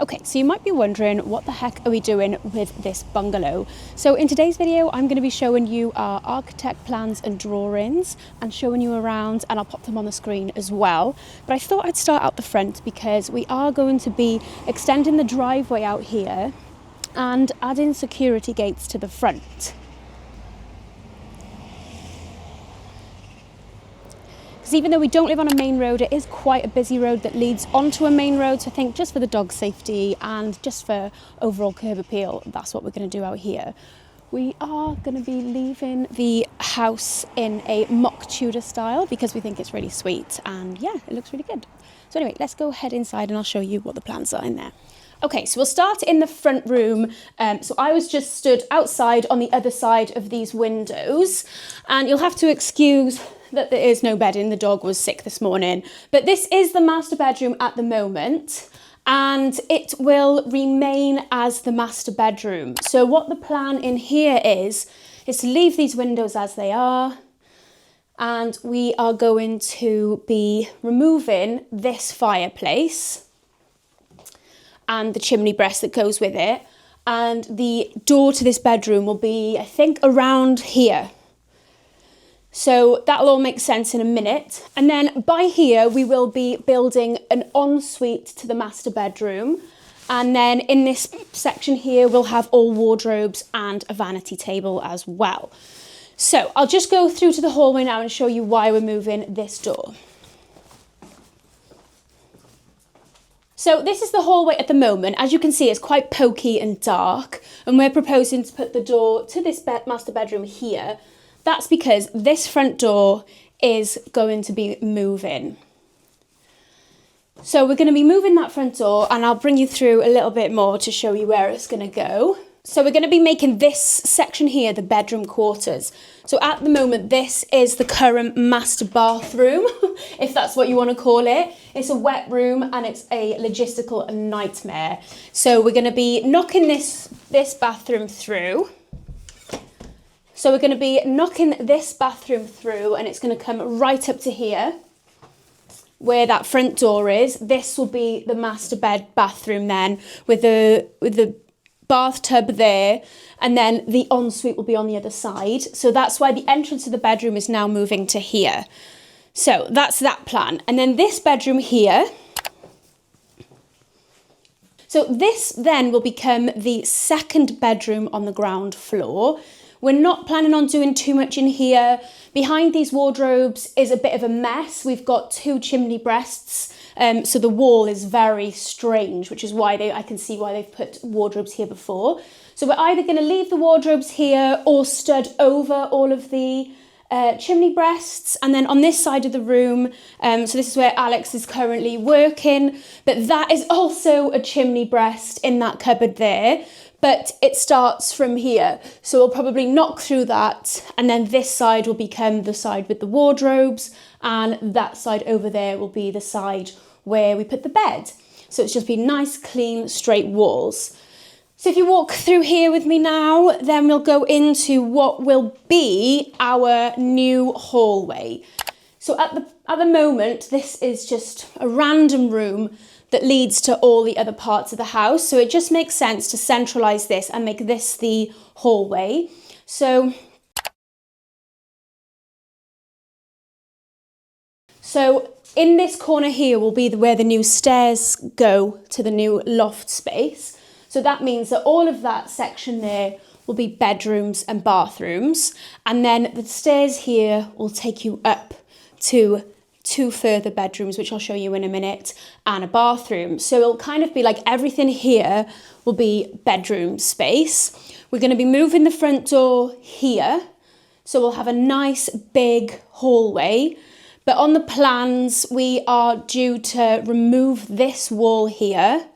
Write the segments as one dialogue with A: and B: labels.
A: Okay, so you might be wondering, what the heck are we doing with this bungalow? So in today's video, I'm going to be showing you our architect plans and drawings and showing you around, and I'll pop them on the screen as well. But I thought I'd start out the front because we are going to be extending the driveway out here and adding security gates to the front. Even though we don't live on a main road, it is quite a busy road that leads onto a main road. So I think just for the dog safety and just for overall curb appeal, that's what we're going to do out here. We are going to be leaving the house in a mock Tudor style because we think it's really sweet, and yeah, it looks really good. So anyway, let's go head inside and I'll show you what the plans are in there. Okay, so we'll start in the front room. So I was just stood outside on the other side of these windows, and you'll have to excuse that there is no bedding. The dog was sick this morning, but this is the master bedroom at the moment, and it will remain as the master bedroom. So what the plan in here is to leave these windows as they are, and we are going to be removing this fireplace and the chimney breast that goes with it, and the door to this bedroom will be, I think, around here. So that'll all make sense in a minute. And then by here, we will be building an ensuite to the master bedroom. And then in this section here, we'll have all wardrobes and a vanity table as well. So I'll just go through to the hallway now and show you why we're moving this door. So this is the hallway at the moment. As you can see, it's quite pokey and dark. And we're proposing to put the door to this master bedroom here. That's because this front door is going to be moving. So we're going to be moving that front door, and I'll bring you through a little bit more to show you where it's going to go. So we're going to be making this section here the bedroom quarters. So at the moment, this is the current master bathroom, if that's what you want to call it. It's a wet room and it's a logistical nightmare. So we're going to be knocking this bathroom through. So we're going to be knocking this bathroom through, and it's going to come right up to here where that front door is. This will be the master bathroom then, with the bathtub there, and then the ensuite will be on the other side. So that's why the entrance to the bedroom is now moving to here. So that's that plan. And then this bedroom here. So this then will become the second bedroom on the ground floor. We're not planning on doing too much in here. Behind these wardrobes is a bit of a mess. We've got two chimney breasts, so the wall is very strange, which is why I can see why they've put wardrobes here before. So we're either going to leave the wardrobes here or stud over all of the chimney breasts. And then on this side of the room, so this is where Alex is currently working, but that is also a chimney breast in that cupboard there. But it starts from here. So we'll probably knock through that, and then this side will become the side with the wardrobes, and that side over there will be the side where we put the bed. So it's just be nice, clean, straight walls. So if you walk through here with me now, then we'll go into what will be our new hallway. So at the moment, this is just a random room that leads to all the other parts of the house. So it just makes sense to centralize this and make this the hallway. So in this corner here will be where the new stairs go to the new loft space. So that means that all of that section there will be bedrooms and bathrooms. And then the stairs here will take you up to two further bedrooms, which I'll show you in a minute, and a bathroom. So it'll kind of be like everything here will be bedroom space. We're going to be moving the front door here. So we'll have a nice big hallway. But on the plans, we are due to remove this wall here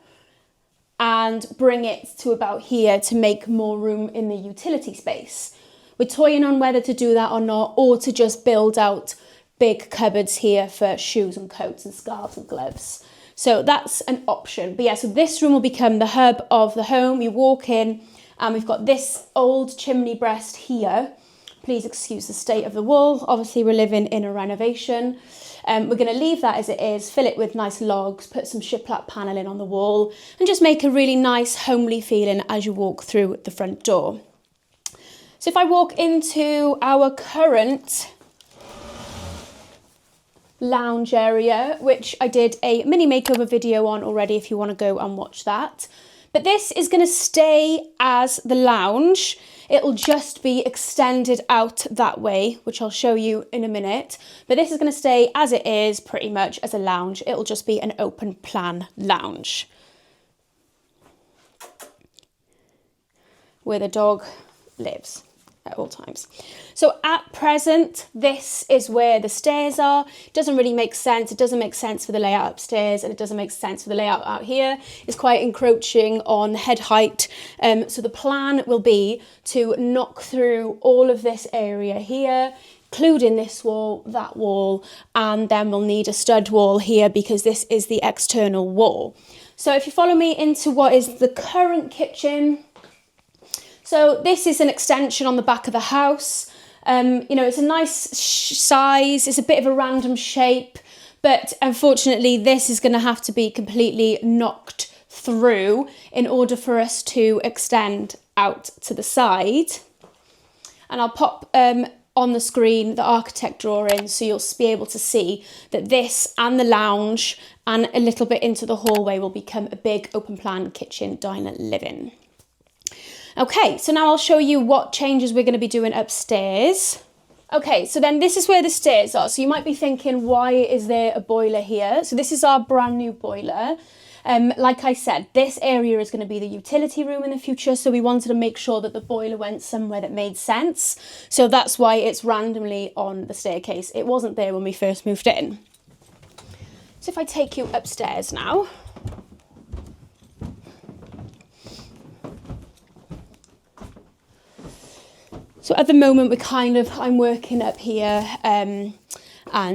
A: and bring it to about here to make more room in the utility space. We're toying on whether to do that or not, or to just build out big cupboards here for shoes and coats and scarves and gloves. So that's an option. But yeah, so this room will become the hub of the home. You walk in and we've got this old chimney breast here. Please excuse the state of the wall. Obviously we're living in a renovation. We're going to leave that as it is, fill it with nice logs, put some shiplap panelling on the wall, and just make a really nice homely feeling as you walk through the front door. So if I walk into our current lounge area, which I did a mini makeover video on already if you want to go and watch that. But this is going to stay as the lounge. It'll just be extended out that way, which I'll show you in a minute. But this is going to stay as it is pretty much as a lounge. It'll just be an open plan lounge where the dog lives at all times. So at present, this is where the stairs are. It doesn't really make sense. It doesn't make sense for the layout upstairs, and it doesn't make sense for the layout out here. It's quite encroaching on head height. So the plan will be to knock through all of this area here, including this wall, that wall, and then we'll need a stud wall here because this is the external wall. So if you follow me into what is the current kitchen, so this is an extension on the back of the house. You know, it's a nice size. It's a bit of a random shape, but unfortunately this is going to have to be completely knocked through in order for us to extend out to the side. And I'll pop on the screen the architect drawing so you'll be able to see that this and the lounge and a little bit into the hallway will become a big open plan kitchen, diner, living. Okay, so now I'll show you what changes we're going to be doing upstairs. Okay, so then this is where the stairs are. So you might be thinking, why is there a boiler here? So this is our brand new boiler. Like I said, this area is going to be the utility room in the future. So we wanted to make sure that the boiler went somewhere that made sense. So that's why it's randomly on the staircase. It wasn't there when we first moved in. So if I take you upstairs now. So at the moment, I'm working up here and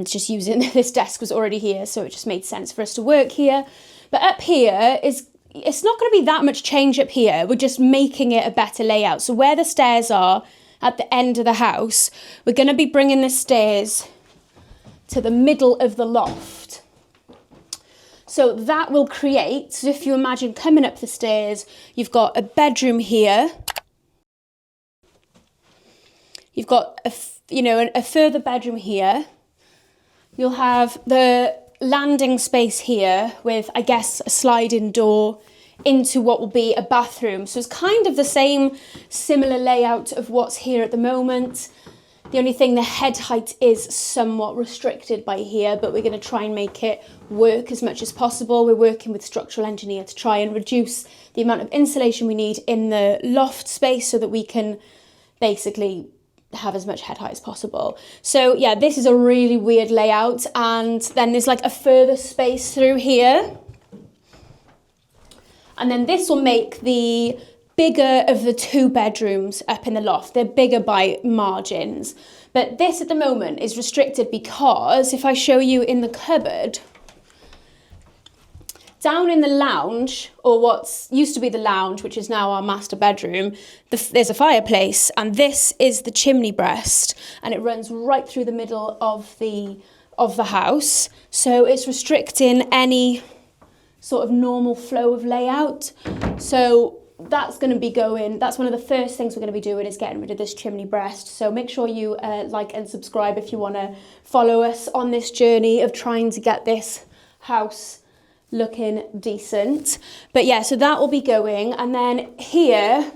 A: just using, this desk was already here, so it just made sense for us to work here. But up here, it's not going to be that much change up here. We're just making it a better layout. So where the stairs are at the end of the house, we're going to be bringing the stairs to the middle of the loft. So that will create, so if you imagine coming up the stairs, you've got a bedroom here. You've got a further bedroom here. You'll have the landing space here with, I guess, a sliding door into what will be a bathroom. So it's kind of the same similar layout of what's here at the moment. The only thing, the head height is somewhat restricted by here, but we're going to try and make it work as much as possible. We're working with structural engineer to try and reduce the amount of insulation we need in the loft space so that we can basically have as much head height as possible. So yeah, this is a really weird layout, and then there's like a further space through here, and then this will make the bigger of the two bedrooms up in the loft. They're bigger by margins, but this at the moment is restricted because if I show you in the cupboard, down in the lounge, or what used to be the lounge, which is now our master bedroom, there's a fireplace, and this is the chimney breast, and it runs right through the middle of the house. So it's restricting any sort of normal flow of layout. So that's going to be that's one of the first things we're going to be doing, is getting rid of this chimney breast. So make sure you like and subscribe if you want to follow us on this journey of trying to get this house looking decent. But yeah, so that will be going, and then here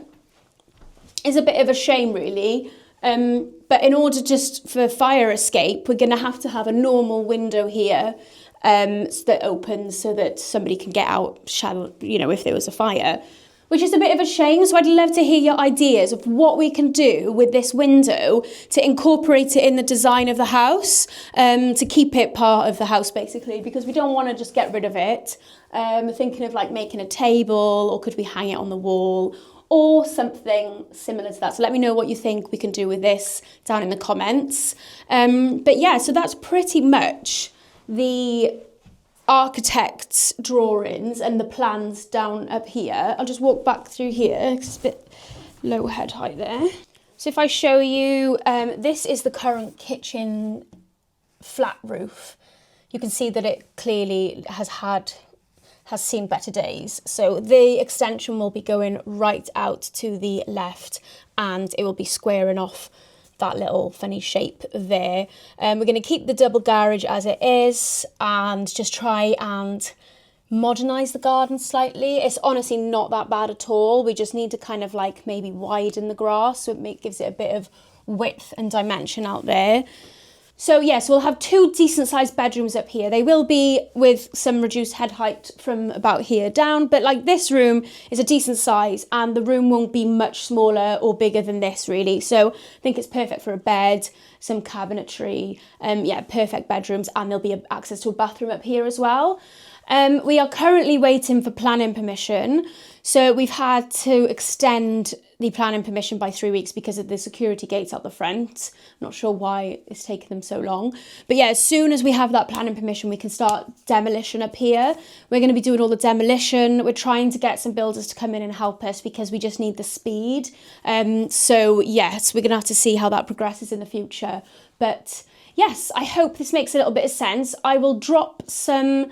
A: is a bit of a shame really, but in order just for fire escape, we're going to have a normal window here that opens so that somebody can get out, if there was a fire, which is a bit of a shame. So I'd love to hear your ideas of what we can do with this window to incorporate it in the design of the house, to keep it part of the house basically, because we don't want to just get rid of it. Thinking of like making a table, or could we hang it on the wall, or something similar to that. So let me know what you think we can do with this down in the comments. But yeah, so that's pretty much the architect's drawings and the plans down up here. I'll just walk back through here because it's a bit low head height there. So if I show you, this is the current kitchen flat roof. you can see that it clearly has seen better days. So the extension will be going right out to the left, and it will be squaring off that little funny shape there. We're going to keep the double garage as it is and just try and modernise the garden slightly. It's honestly not that bad at all. We just need to kind of like maybe widen the grass so it gives it a bit of width and dimension out there. So yes, we'll have 2 decent sized bedrooms up here. They will be with some reduced head height from about here down, but like this room is a decent size and the room won't be much smaller or bigger than this really. So I think it's perfect for a bed, some cabinetry, yeah, perfect bedrooms, and there'll be access to a bathroom up here as well. We are currently waiting for planning permission. So we've had to extend the planning permission by 3 weeks because of the security gates out the front. I'm not sure why it's taken them so long. But yeah, as soon as we have that planning permission, we can start demolition up here. We're going to be doing all the demolition. We're trying to get some builders to come in and help us because we just need the speed. So yes, we're going to have to see how that progresses in the future. But yes, I hope this makes a little bit of sense. I will drop some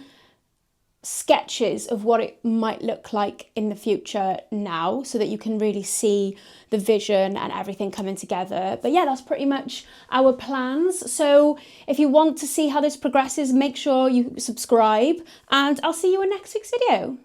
A: sketches of what it might look like in the future now so that you can really see the vision and everything coming together. But yeah, that's pretty much our plans. So if you want to see how this progresses, make sure you subscribe and I'll see you in next week's video.